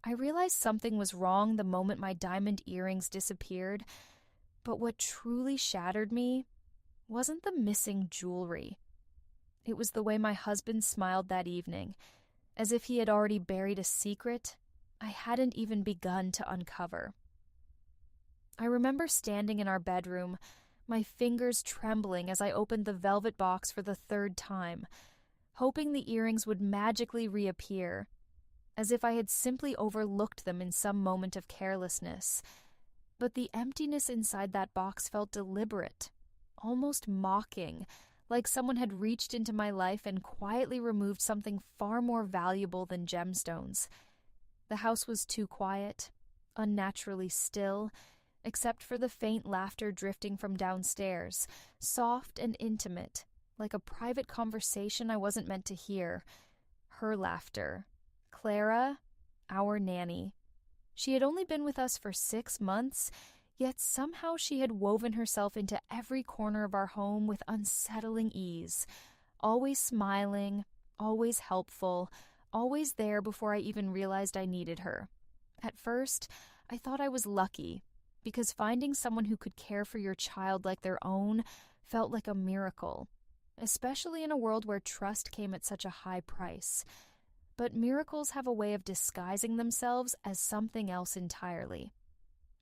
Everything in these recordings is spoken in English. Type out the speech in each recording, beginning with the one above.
I realized something was wrong the moment my diamond earrings disappeared, but what truly shattered me wasn't the missing jewelry. It was the way my husband smiled that evening, as if he had already buried a secret I hadn't even begun to uncover. I remember standing in our bedroom, my fingers trembling as I opened the velvet box for the third time, hoping the earrings would magically reappear, as if I had simply overlooked them in some moment of carelessness. But the emptiness inside that box felt deliberate, almost mocking, like someone had reached into my life and quietly removed something far more valuable than gemstones. The house was too quiet, unnaturally still, except for the faint laughter drifting from downstairs, soft and intimate, like a private conversation I wasn't meant to hear. Her laughter. Clara, our nanny. She had only been with us for 6 months, yet somehow she had woven herself into every corner of our home with unsettling ease, always smiling, always helpful, always there before I even realized I needed her. At first, I thought I was lucky, because finding someone who could care for your child like their own felt like a miracle, especially in a world where trust came at such a high price. But miracles have a way of disguising themselves as something else entirely.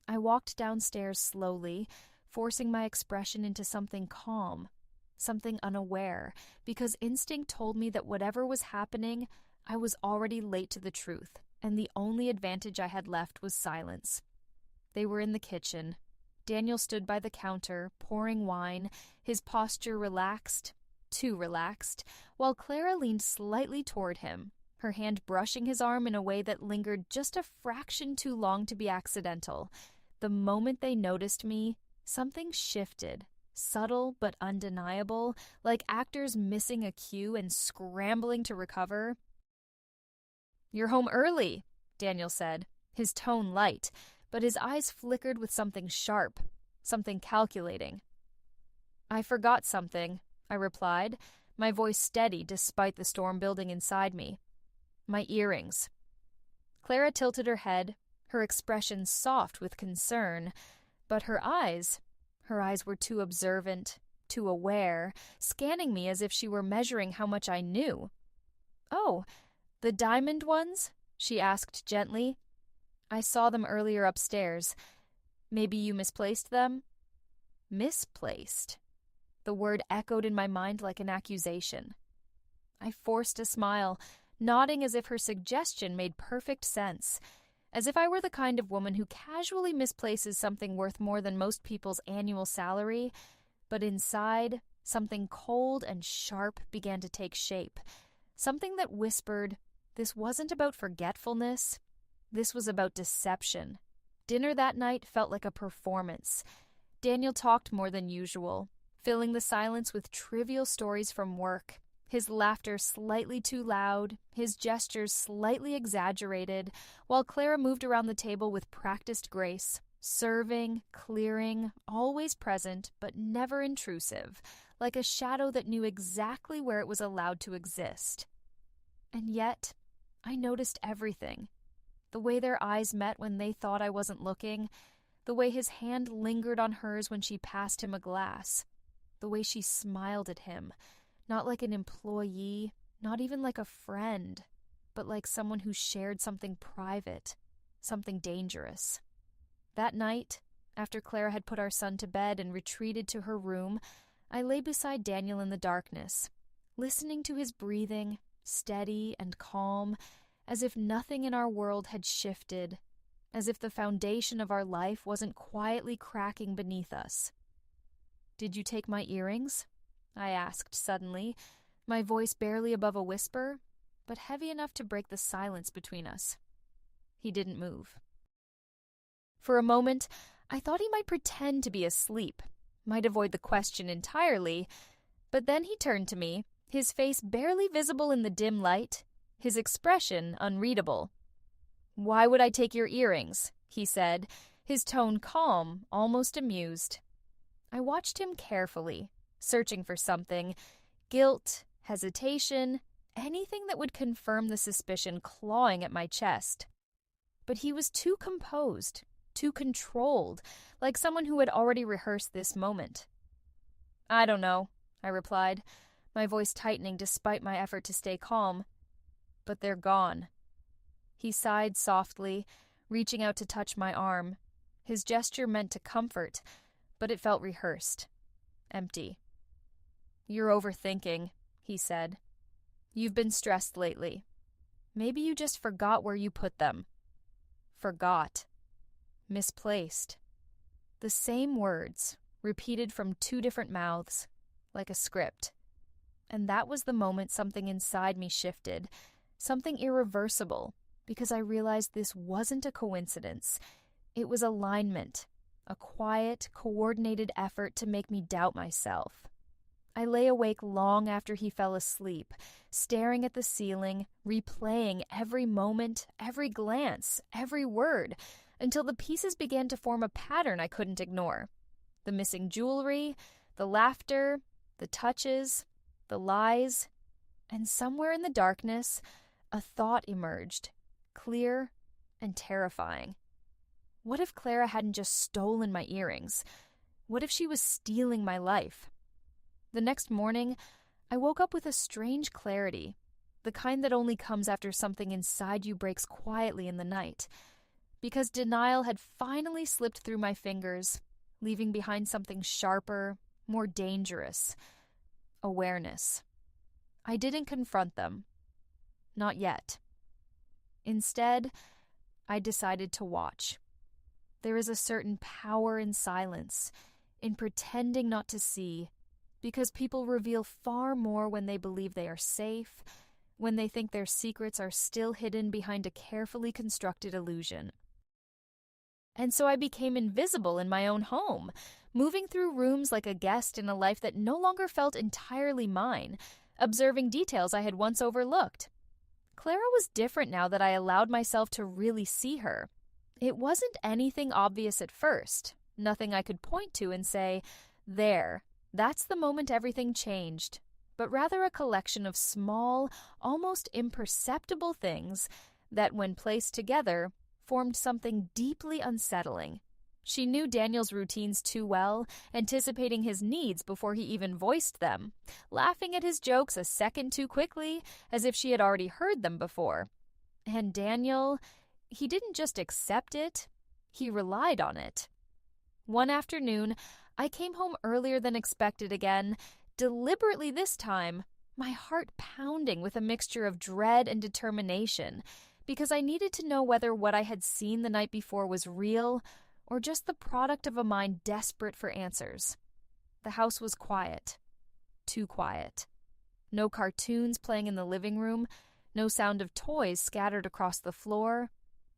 I walked downstairs slowly, forcing my expression into something calm, something unaware, because instinct told me that whatever was happening, I was already late to the truth, and the only advantage I had left was silence. They were in the kitchen. Daniel stood by the counter, pouring wine, his posture relaxed, too relaxed, while Clara leaned slightly toward him, her hand brushing his arm in a way that lingered just a fraction too long to be accidental. The moment they noticed me, something shifted, subtle but undeniable, like actors missing a cue and scrambling to recover. "You're home early," Daniel said, his tone light, but his eyes flickered with something sharp, something calculating. "I forgot something," I replied, my voice steady despite the storm building inside me. "My earrings." Clara tilted her head, her expression soft with concern, but her eyes were too observant, too aware, scanning me as if she were measuring how much I knew. "Oh, the diamond ones?" she asked gently. "I saw them earlier upstairs. Maybe you misplaced them?" Misplaced? The word echoed in my mind like an accusation. I forced a smile, nodding as if her suggestion made perfect sense, as if I were the kind of woman who casually misplaces something worth more than most people's annual salary, but inside, something cold and sharp began to take shape, something that whispered, this wasn't about forgetfulness, this was about deception. Dinner that night felt like a performance. Daniel talked more than usual, filling the silence with trivial stories from work, his laughter slightly too loud, his gestures slightly exaggerated, while Clara moved around the table with practiced grace, serving, clearing, always present but never intrusive, like a shadow that knew exactly where it was allowed to exist. And yet, I noticed everything. The way their eyes met when they thought I wasn't looking, the way his hand lingered on hers when she passed him a glass, the way she smiled at him, not like an employee, not even like a friend, but like someone who shared something private, something dangerous. That night, after Clara had put our son to bed and retreated to her room, I lay beside Daniel in the darkness, listening to his breathing, steady and calm, as if nothing in our world had shifted, as if the foundation of our life wasn't quietly cracking beneath us. "Did you take my earrings?" I asked suddenly, my voice barely above a whisper, but heavy enough to break the silence between us. He didn't move. For a moment, I thought he might pretend to be asleep, might avoid the question entirely, but then he turned to me, his face barely visible in the dim light, his expression unreadable. "Why would I take your earrings?" he said, his tone calm, almost amused. I watched him carefully, searching for something, guilt, hesitation, anything that would confirm the suspicion clawing at my chest. but he was too composed, too controlled, like someone who had already rehearsed this moment. "I don't know," I replied, my voice tightening despite my effort to stay calm. "But they're gone." He sighed softly, reaching out to touch my arm. His gesture meant to comfort, but it felt rehearsed, empty. "You're overthinking," he said. "You've been stressed lately. Maybe you just forgot where you put them." Forgot. Misplaced. The same words, repeated from two different mouths, like a script. And that was the moment something inside me shifted, something irreversible, because I realized this wasn't a coincidence. It was alignment, a quiet, coordinated effort to make me doubt myself. I lay awake long after he fell asleep, staring at the ceiling, replaying every moment, every glance, every word, until the pieces began to form a pattern I couldn't ignore. The missing jewelry, the laughter, the touches, the lies, and somewhere in the darkness, a thought emerged, clear and terrifying. What if Clara hadn't just stolen my earrings? What if she was stealing my life? The next morning, I woke up with a strange clarity, the kind that only comes after something inside you breaks quietly in the night, because denial had finally slipped through my fingers, leaving behind something sharper, more dangerous. Awareness. I didn't confront them. Not yet. Instead, I decided to watch. There is a certain power in silence, in pretending not to see, because people reveal far more when they believe they are safe, when they think their secrets are still hidden behind a carefully constructed illusion. And so I became invisible in my own home, moving through rooms like a guest in a life that no longer felt entirely mine, observing details I had once overlooked. Clara was different now that I allowed myself to really see her. It wasn't anything obvious at first, nothing I could point to and say, "There, that's the moment everything changed," but rather a collection of small, almost imperceptible things that, when placed together, formed something deeply unsettling. She knew Daniel's routines too well, anticipating his needs before he even voiced them, laughing at his jokes a second too quickly, as if she had already heard them before. And Daniel, he didn't just accept it, he relied on it. One afternoon, I came home earlier than expected again, deliberately this time, my heart pounding with a mixture of dread and determination, because I needed to know whether what I had seen the night before was real or just the product of a mind desperate for answers. The house was quiet. Too quiet. No cartoons playing in the living room, no sound of toys scattered across the floor,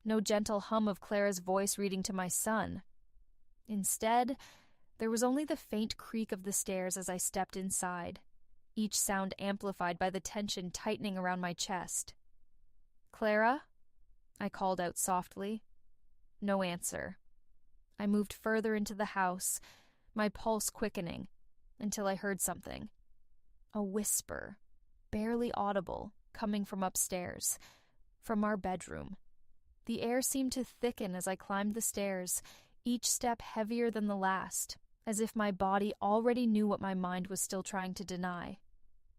no gentle hum of Clara's voice reading to my son. Instead, there was only the faint creak of the stairs as I stepped inside, each sound amplified by the tension tightening around my chest. "Clara?" I called out softly. No answer. I moved further into the house, my pulse quickening, until I heard something. A whisper, barely audible, coming from upstairs, from our bedroom. The air seemed to thicken as I climbed the stairs, each step heavier than the last, as if my body already knew what my mind was still trying to deny.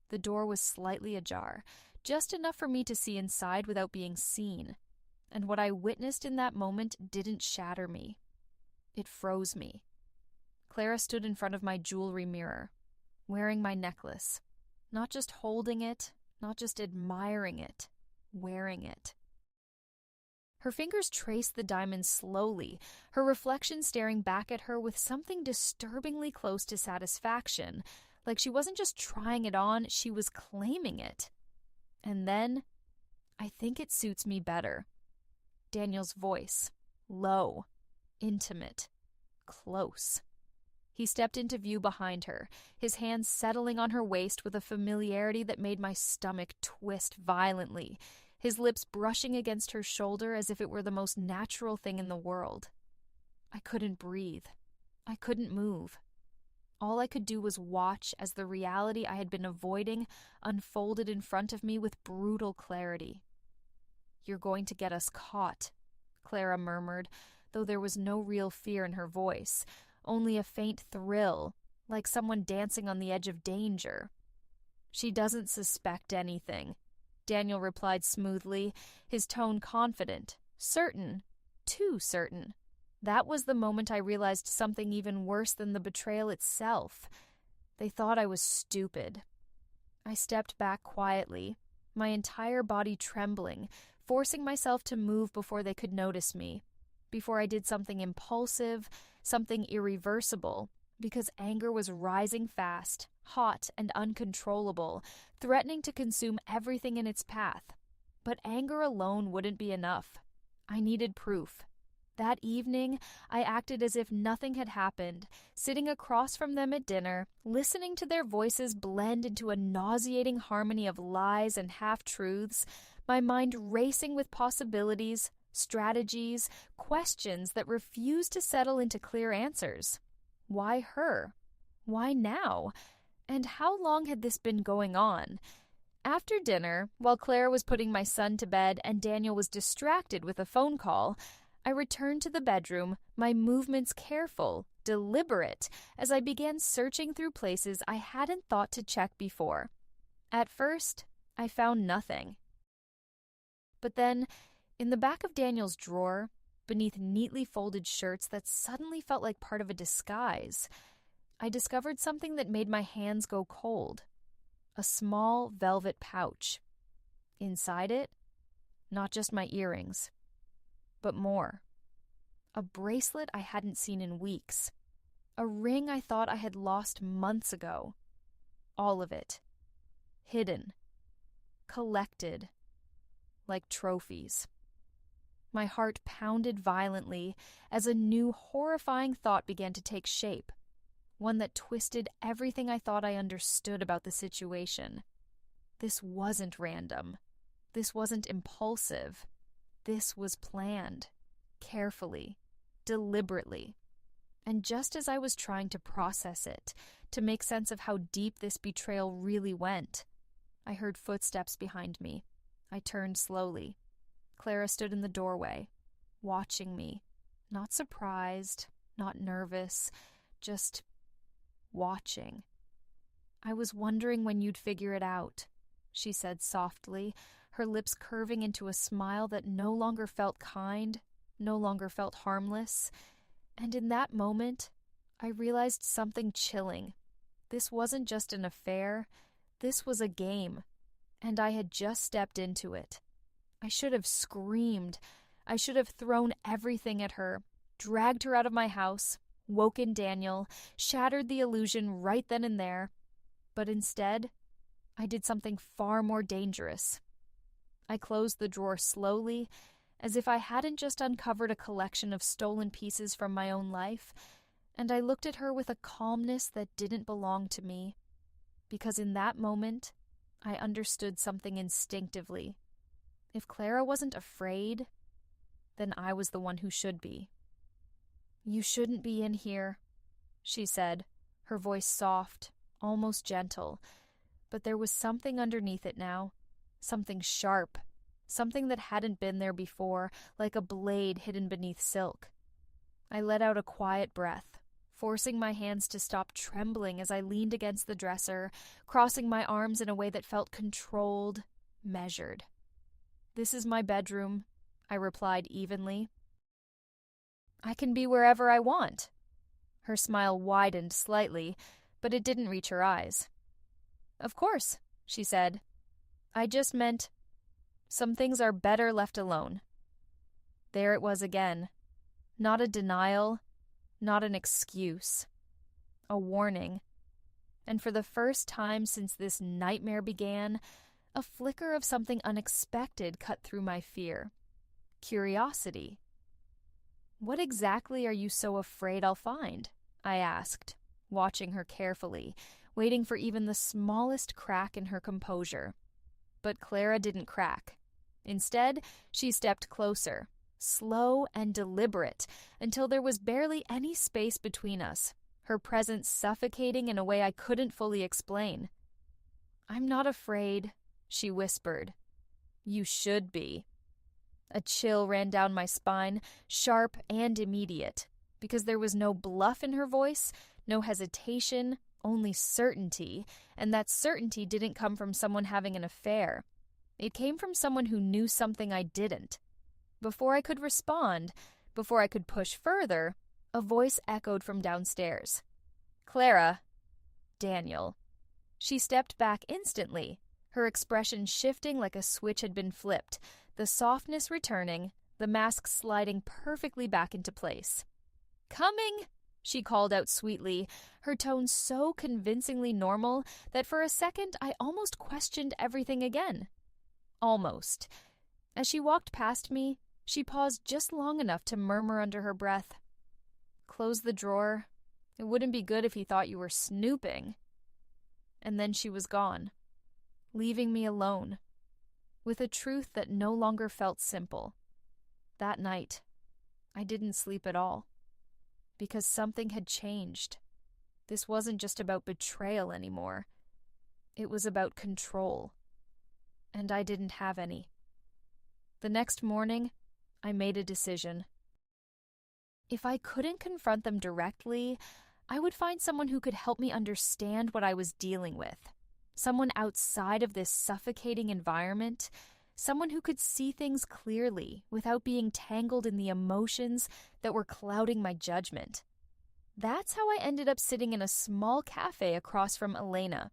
The door was slightly ajar, just enough for me to see inside without being seen, and what I witnessed in that moment didn't shatter me. It froze me. Clara stood in front of my jewelry mirror, wearing my necklace, not just holding it, not just admiring it, wearing it. Her fingers traced the diamond slowly, her reflection staring back at her with something disturbingly close to satisfaction, like she wasn't just trying it on, she was claiming it. And then, "I think it suits me better." Daniel's voice, low, intimate, close. He stepped into view behind her, his hands settling on her waist with a familiarity that made my stomach twist violently, his lips brushing against her shoulder as if it were the most natural thing in the world. I couldn't breathe. I couldn't move. All I could do was watch as the reality I had been avoiding unfolded in front of me with brutal clarity. "You're going to get us caught," Clara murmured, though there was no real fear in her voice, only a faint thrill, like someone dancing on the edge of danger. She doesn't suspect anything, Daniel replied smoothly, his tone confident, certain, too certain. That was the moment I realized something even worse than the betrayal itself. They thought I was stupid. I stepped back quietly, my entire body trembling, forcing myself to move before they could notice me, before I did something impulsive, something irreversible, because anger was rising fast, hot and uncontrollable, threatening to consume everything in its path. But anger alone wouldn't be enough. I needed proof. That evening, I acted as if nothing had happened, sitting across from them at dinner, listening to their voices blend into a nauseating harmony of lies and half-truths, my mind racing with possibilities, strategies, questions that refused to settle into clear answers. Why her? Why now? And how long had this been going on? After dinner, while Claire was putting my son to bed and Daniel was distracted with a phone call, I returned to the bedroom, my movements careful, deliberate, as I began searching through places I hadn't thought to check before. At first, I found nothing. But then, in the back of Daniel's drawer, beneath neatly folded shirts that suddenly felt like part of a disguise, I discovered something that made my hands go cold. A small velvet pouch. Inside it, not just my earrings, but more. A bracelet I hadn't seen in weeks. A ring I thought I had lost months ago. All of it. Hidden. Collected. Like trophies. My heart pounded violently as a new horrifying thought began to take shape. One that twisted everything I thought I understood about the situation. This wasn't random. This wasn't impulsive. This was planned, carefully, deliberately. And just as I was trying to process it, to make sense of how deep this betrayal really went, I heard footsteps behind me. I turned slowly. Clara stood in the doorway, watching me, not surprised, not nervous, just watching. "I was wondering when you'd figure it out," she said softly, her lips curving into a smile that no longer felt kind, no longer felt harmless. And in that moment, I realized something chilling. This wasn't just an affair. This was a game. And I had just stepped into it. I should have screamed. I should have thrown everything at her, dragged her out of my house, woken Daniel, shattered the illusion right then and there. But instead, I did something far more dangerous. I closed the drawer slowly, as if I hadn't just uncovered a collection of stolen pieces from my own life, and I looked at her with a calmness that didn't belong to me, because in that moment, I understood something instinctively. If Clara wasn't afraid, then I was the one who should be. "You shouldn't be in here," she said, her voice soft, almost gentle, but there was something underneath it now. Something sharp, something that hadn't been there before, like a blade hidden beneath silk. I let out a quiet breath, forcing my hands to stop trembling as I leaned against the dresser, crossing my arms in a way that felt controlled, measured. "This is my bedroom," I replied evenly. "I can be wherever I want." Her smile widened slightly, but it didn't reach her eyes. "Of course," she said. "I just meant some things are better left alone." There it was again. Not a denial, not an excuse. A warning. And for the first time since this nightmare began, a flicker of something unexpected cut through my fear. Curiosity. "What exactly are you so afraid I'll find?" I asked, watching her carefully, waiting for even the smallest crack in her composure. But Clara didn't crack. Instead, she stepped closer, slow and deliberate, until there was barely any space between us, her presence suffocating in a way I couldn't fully explain. "I'm not afraid," she whispered. "You should be." A chill ran down my spine, sharp and immediate, because there was no bluff in her voice, no hesitation, only certainty, and that certainty didn't come from someone having an affair. It came from someone who knew something I didn't. Before I could respond, before I could push further, a voice echoed from downstairs. "Clara." Daniel. She stepped back instantly, her expression shifting like a switch had been flipped, the softness returning, the mask sliding perfectly back into place. "Coming!" she called out sweetly, her tone so convincingly normal that for a second I almost questioned everything again. Almost. As she walked past me, she paused just long enough to murmur under her breath, "Close the drawer. It wouldn't be good if he thought you were snooping." And then she was gone, leaving me alone, with a truth that no longer felt simple. That night, I didn't sleep at all, because something had changed. This wasn't just about betrayal anymore. It was about control. And I didn't have any. The next morning, I made a decision. If I couldn't confront them directly, I would find someone who could help me understand what I was dealing with. Someone outside of this suffocating environment. Someone who could see things clearly without being tangled in the emotions that were clouding my judgment. That's how I ended up sitting in a small cafe across from Elena,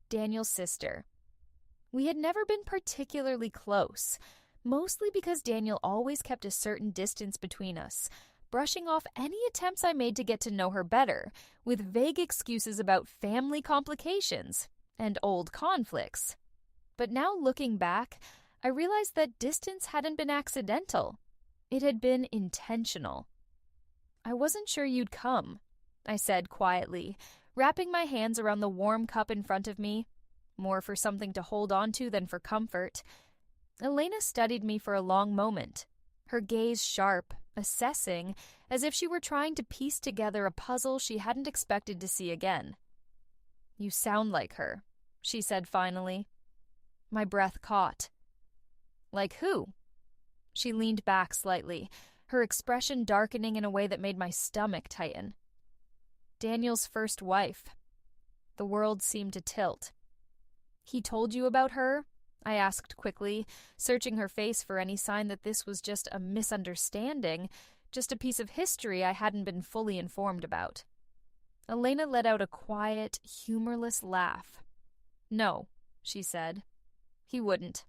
Daniel's sister. We had never been particularly close, mostly because Daniel always kept a certain distance between us, brushing off any attempts I made to get to know her better, with vague excuses about family complications and old conflicts. But now looking back, I realized that distance hadn't been accidental. It had been intentional. "I wasn't sure you'd come," I said quietly, wrapping my hands around the warm cup in front of me, more for something to hold on to than for comfort. Elena studied me for a long moment, her gaze sharp, assessing, as if she were trying to piece together a puzzle she hadn't expected to see again. "You sound like her," she said finally. My breath caught. "Like who?" She leaned back slightly, her expression darkening in a way that made my stomach tighten. "Daniel's first wife." The world seemed to tilt. "He told you about her?" I asked quickly, searching her face for any sign that this was just a misunderstanding, just a piece of history I hadn't been fully informed about. Elena let out a quiet, humorless laugh. "No," she said. "He wouldn't."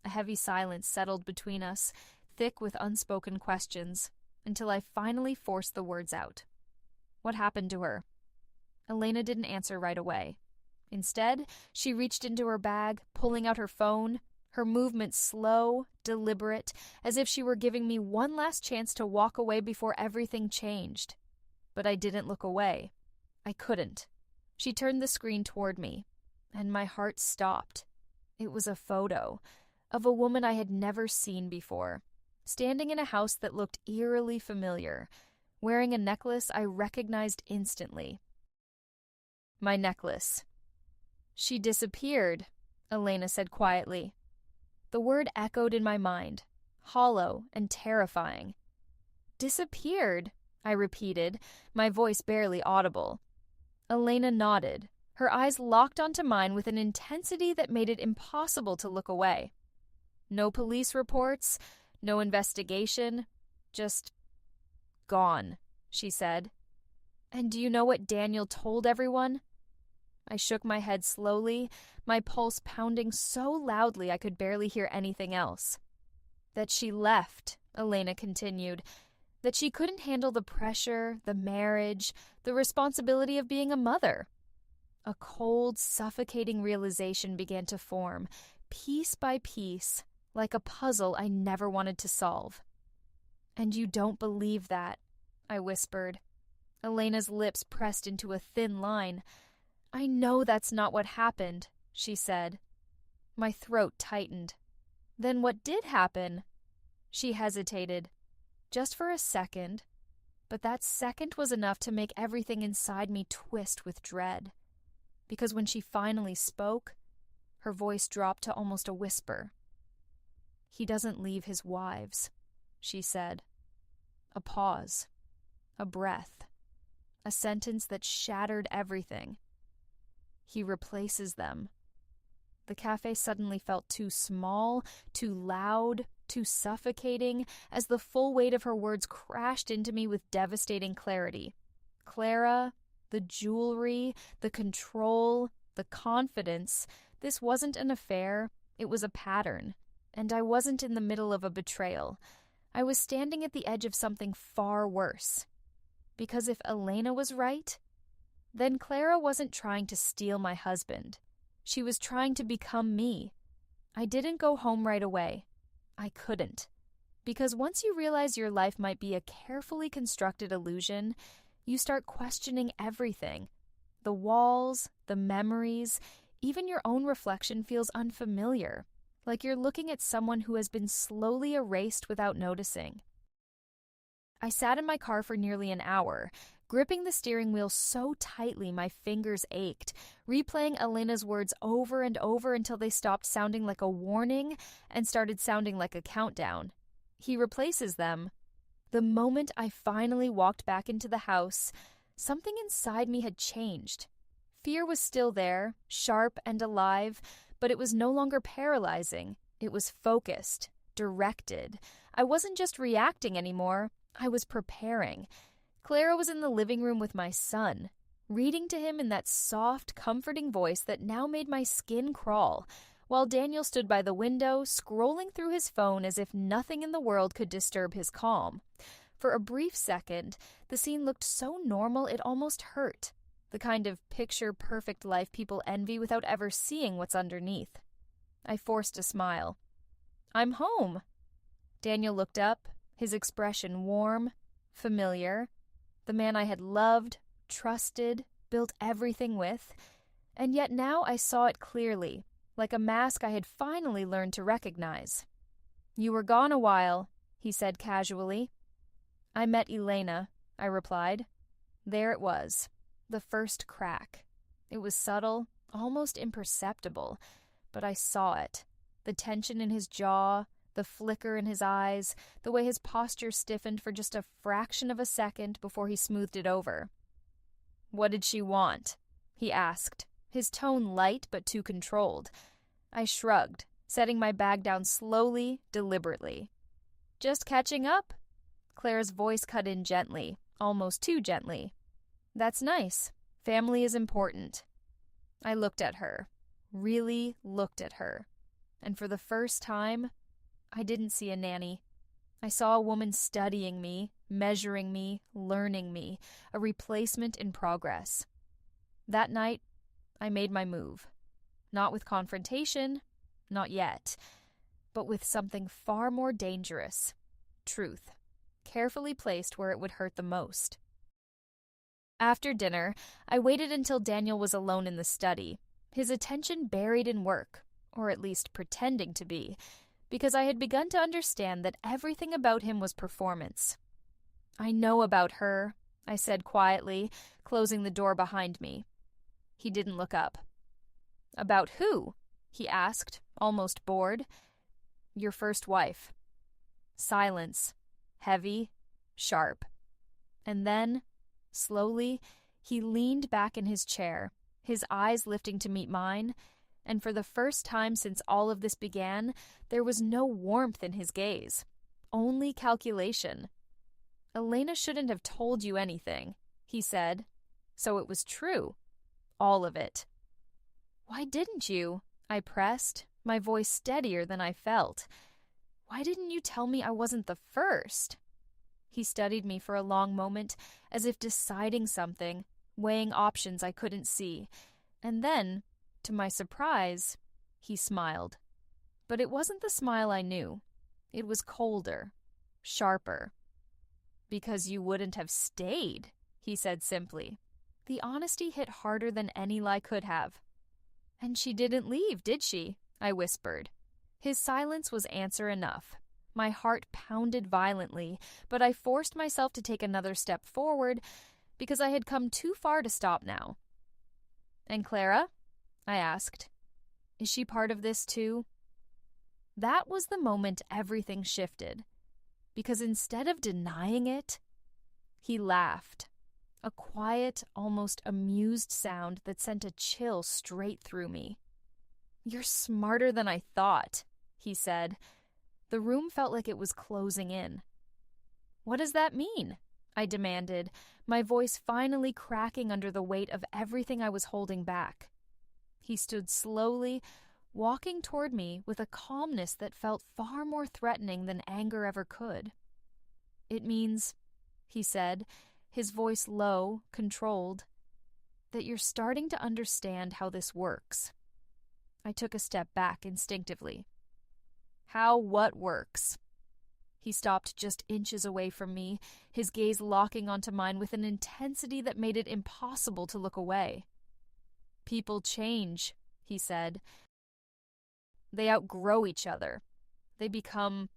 A heavy silence settled between us, thick with unspoken questions, until I finally forced the words out. "What happened to her?" Elena didn't answer right away. Instead, she reached into her bag, pulling out her phone, her movements slow, deliberate, as if she were giving me one last chance to walk away before everything changed. But I didn't look away. I couldn't. She turned the screen toward me, and my heart stopped. It was a photo of a woman I had never seen before, standing in a house that looked eerily familiar, wearing a necklace I recognized instantly. My necklace. "She disappeared," Elena said quietly. The word echoed in my mind, hollow and terrifying. "Disappeared," I repeated, my voice barely audible. Elena nodded, her eyes locked onto mine with an intensity that made it impossible to look away. "No police reports, no investigation, just gone," she said. "And do you know what Daniel told everyone?" I shook my head slowly, my pulse pounding so loudly I could barely hear anything else. "That she left," Elena continued. "That she couldn't handle the pressure, the marriage, the responsibility of being a mother." A cold, suffocating realization began to form, piece by piece, like a puzzle I never wanted to solve. "And you don't believe that," I whispered. Elena's lips pressed into a thin line. "I know that's not what happened," she said. My throat tightened. "Then what did happen?" She hesitated, just for a second, but that second was enough to make everything inside me twist with dread. Because when she finally spoke, her voice dropped to almost a whisper. "He doesn't leave his wives," she said. A pause. A breath. A sentence that shattered everything. "He replaces them." The cafe suddenly felt too small, too loud, too suffocating, as the full weight of her words crashed into me with devastating clarity. Clara, the jewelry, the control, the confidence, this wasn't an affair, it was a pattern. And I wasn't in the middle of a betrayal. I was standing at the edge of something far worse. Because if Elena was right, then Clara wasn't trying to steal my husband. She was trying to become me. I didn't go home right away. I couldn't. Because once you realize your life might be a carefully constructed illusion, you start questioning everything. The walls, the memories, even your own reflection feels unfamiliar, like you're looking at someone who has been slowly erased without noticing. I sat in my car for nearly an hour, gripping the steering wheel so tightly my fingers ached, replaying Elena's words over and over until they stopped sounding like a warning and started sounding like a countdown. He replaces them. The moment I finally walked back into the house, something inside me had changed. Fear was still there, sharp and alive, but it was no longer paralyzing. It was focused, directed. I wasn't just reacting anymore. I was preparing. Clara was in the living room with my son, reading to him in that soft, comforting voice that now made my skin crawl, while Daniel stood by the window, scrolling through his phone as if nothing in the world could disturb his calm. For a brief second, the scene looked so normal it almost hurt, the kind of picture-perfect life people envy without ever seeing what's underneath. I forced a smile. "I'm home." Daniel looked up, his expression warm, familiar. The man I had loved, trusted, built everything with. And yet now I saw it clearly, like a mask I had finally learned to recognize. "You were gone a while," he said casually. "I met Elena," I replied. There it was, the first crack. It was subtle, almost imperceptible, but I saw it. The tension in his jaw, the flicker in his eyes, the way his posture stiffened for just a fraction of a second before he smoothed it over. "What did she want?" he asked, his tone light but too controlled. I shrugged, setting my bag down slowly, deliberately. "Just catching up?" Claire's voice cut in gently, almost too gently. "That's nice. Family is important." I looked at her, really looked at her, and for the first time, I didn't see a nanny. I saw a woman studying me, measuring me, learning me, a replacement in progress. That night, I made my move. Not with confrontation, not yet, but with something far more dangerous. Truth, carefully placed where it would hurt the most. After dinner, I waited until Daniel was alone in the study, his attention buried in work, or at least pretending to be, because I had begun to understand that everything about him was performance. "I know about her," I said quietly, closing the door behind me. He didn't look up. "About who?" he asked, almost bored. "Your first wife." Silence, heavy, sharp. And then, slowly, he leaned back in his chair, his eyes lifting to meet mine, and for the first time since all of this began, there was no warmth in his gaze, only calculation. "Elena shouldn't have told you anything," he said. So it was true. All of it. "Why didn't you?" I pressed, my voice steadier than I felt. "Why didn't you tell me I wasn't the first?" He studied me for a long moment, as if deciding something, weighing options I couldn't see. And then, to my surprise, he smiled. But it wasn't the smile I knew. It was colder, sharper. "Because you wouldn't have stayed," he said simply. The honesty hit harder than any lie could have. "And she didn't leave, did she?" I whispered. His silence was answer enough. My heart pounded violently, but I forced myself to take another step forward because I had come too far to stop now. "And Clara?" I asked. "Is she part of this too?" That was the moment everything shifted, because instead of denying it, he laughed. A quiet, almost amused sound that sent a chill straight through me. "You're smarter than I thought," he said. The room felt like it was closing in. "What does that mean?" I demanded, my voice finally cracking under the weight of everything I was holding back. He stood slowly, walking toward me with a calmness that felt far more threatening than anger ever could. "It means," he said, his voice low, controlled, "that you're starting to understand how this works." I took a step back instinctively. "How what works?" He stopped just inches away from me, his gaze locking onto mine with an intensity that made it impossible to look away. "People change," he said. "They outgrow each other. They become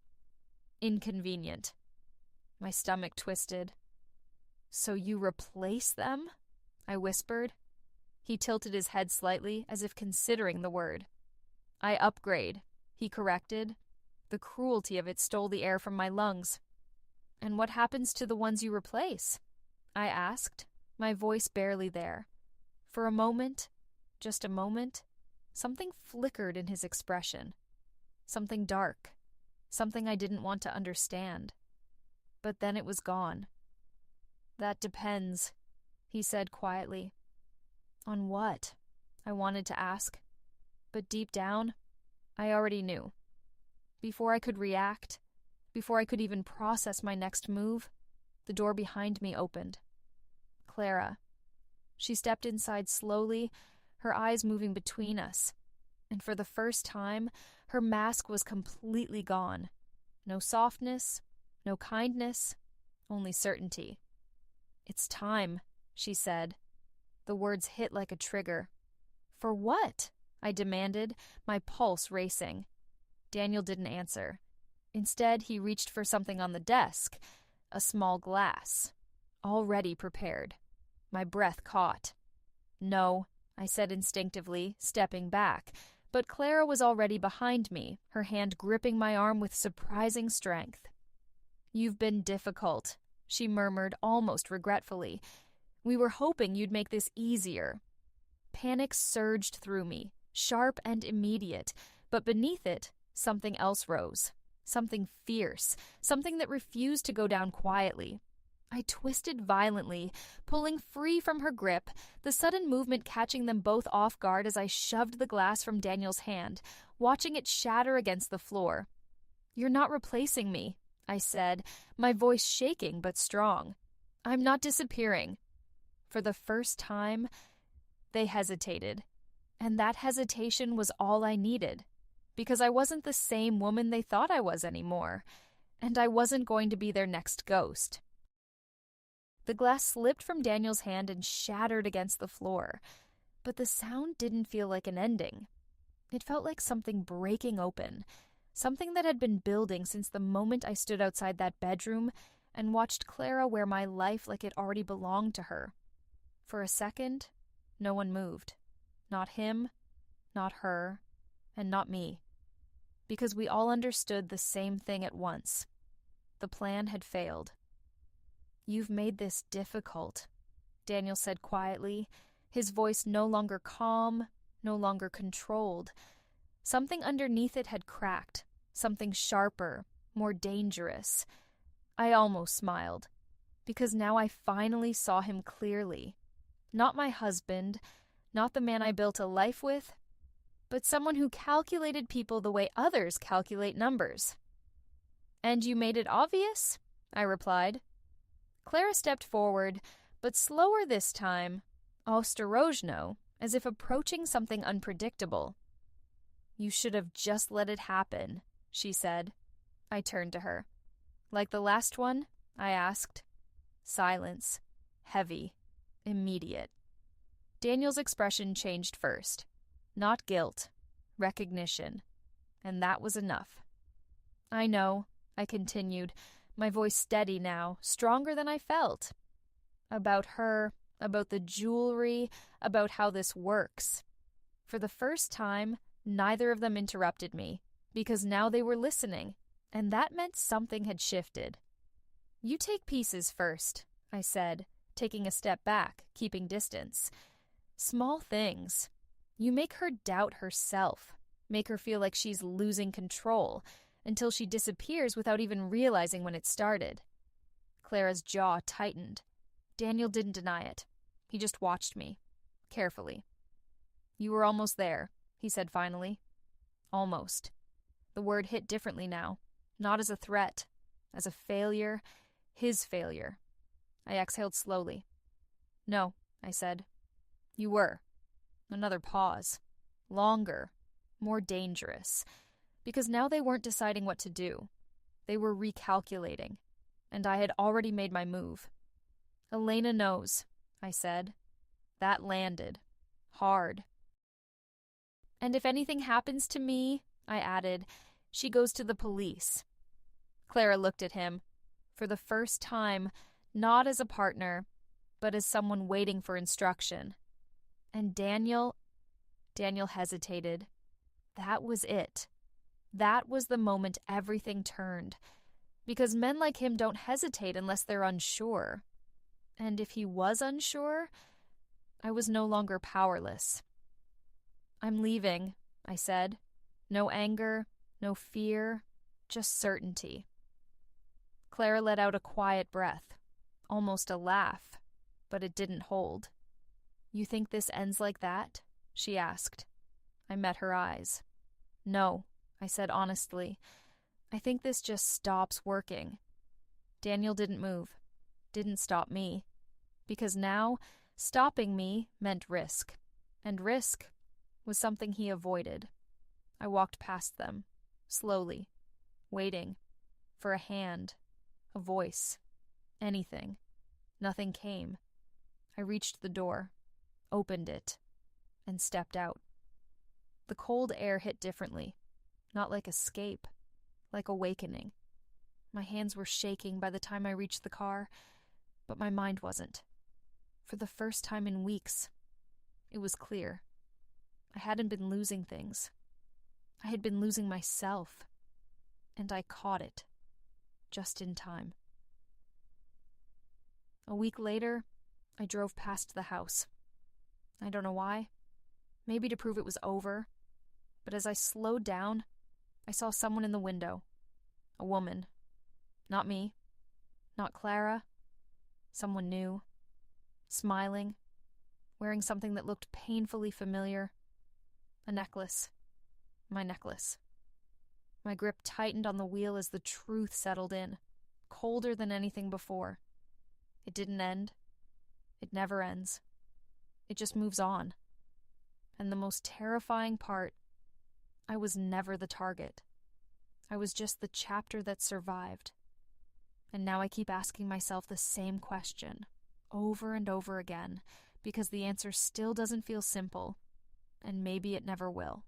inconvenient." My stomach twisted. "So you replace them?" I whispered. He tilted his head slightly, as if considering the word. "I upgrade," he corrected. The cruelty of it stole the air from my lungs. "And what happens to the ones you replace?" I asked, my voice barely there. For a moment, just a moment, something flickered in his expression. Something dark. Something I didn't want to understand. But then it was gone. "That depends," he said quietly. "On what?" I wanted to ask. But deep down, I already knew. Before I could react, before I could even process my next move, the door behind me opened. Clara. She stepped inside slowly, her eyes moving between us. And for the first time, her mask was completely gone. No softness, no kindness, only certainty. "It's time," she said. The words hit like a trigger. "For what?" I demanded, my pulse racing. Daniel didn't answer. Instead, he reached for something on the desk, a small glass, already prepared. My breath caught. "No," I said instinctively, stepping back, but Clara was already behind me, her hand gripping my arm with surprising strength. "You've been difficult," she murmured almost regretfully. "We were hoping you'd make this easier." Panic surged through me, sharp and immediate, but beneath it, something else rose. Something fierce, something that refused to go down quietly. I twisted violently, pulling free from her grip, the sudden movement catching them both off guard as I shoved the glass from Daniel's hand, watching it shatter against the floor. "You're not replacing me," I said, my voice shaking but strong. "I'm not disappearing." For the first time, they hesitated, and that hesitation was all I needed, because I wasn't the same woman they thought I was anymore, and I wasn't going to be their next ghost. The glass slipped from Daniel's hand and shattered against the floor, but the sound didn't feel like an ending. It felt like something breaking open, something that had been building since the moment I stood outside that bedroom and watched Clara wear my life like it already belonged to her. For a second, no one moved. Not him, not her, and not me. Because we all understood the same thing at once. The plan had failed. "You've made this difficult," Daniel said quietly, his voice no longer calm, no longer controlled. Something underneath it had cracked, something sharper, more dangerous. I almost smiled, because now I finally saw him clearly. Not my husband, not the man I built a life with, but someone who calculated people the way others calculate numbers. "And you made it obvious?" I replied. Clara stepped forward, but slower this time, ostorojno, as if approaching something unpredictable. "You should have just let it happen," she said. I turned to her. "Like the last one?" I asked. Silence. Heavy. Immediate. Daniel's expression changed first. Not guilt. Recognition. And that was enough. "I know," I continued, my voice steady now, stronger than I felt. "About her, about the jewelry, about how this works." For the first time, neither of them interrupted me. because now they were listening, and that meant something had shifted. "You take pieces first," I said, taking a step back, keeping distance. "Small things. You make her doubt herself, make her feel like she's losing control, until she disappears without even realizing when it started." Clara's jaw tightened. Daniel didn't deny it. He just watched me, carefully. "You were almost there," he said finally. Almost. The word hit differently now, not as a threat, as a failure, his failure. I exhaled slowly. "No," I said. "You were." Another pause. Longer. More dangerous. Because now they weren't deciding what to do. They were recalculating. And I had already made my move. "Elena knows," I said. That landed. Hard. "And if anything happens to me," I added, "she goes to the police." Clara looked at him. For the first time, not as a partner, but as someone waiting for instruction. And Daniel hesitated. That was it. That was the moment everything turned. Because men like him don't hesitate unless they're unsure. And if he was unsure, I was no longer powerless. "I'm leaving," I said. No anger, no fear, just certainty. Clara let out a quiet breath, almost a laugh, but it didn't hold. "You think this ends like that?" she asked. I met her eyes. "No," I said honestly. "I think this just stops working." Daniel didn't move, didn't stop me, because now stopping me meant risk, and risk was something he avoided. I walked past them, slowly, waiting for a hand, a voice, anything. Nothing came. I reached the door, opened it, and stepped out. The cold air hit differently, not like escape, like awakening. My hands were shaking by the time I reached the car, but my mind wasn't. For the first time in weeks, it was clear. I hadn't been losing things. I had been losing myself, and I caught it, just in time. A week later, I drove past the house. I don't know why. Maybe to prove it was over. But as I slowed down, I saw someone in the window. A woman. Not me. Not Clara. Someone new. Smiling. Wearing something that looked painfully familiar. A necklace. My necklace. My grip tightened on the wheel as the truth settled in, colder than anything before. It didn't end. It never ends. It just moves on. And the most terrifying part, I was never the target. I was just the chapter that survived. And now I keep asking myself the same question, over and over again, because the answer still doesn't feel simple, and maybe it never will.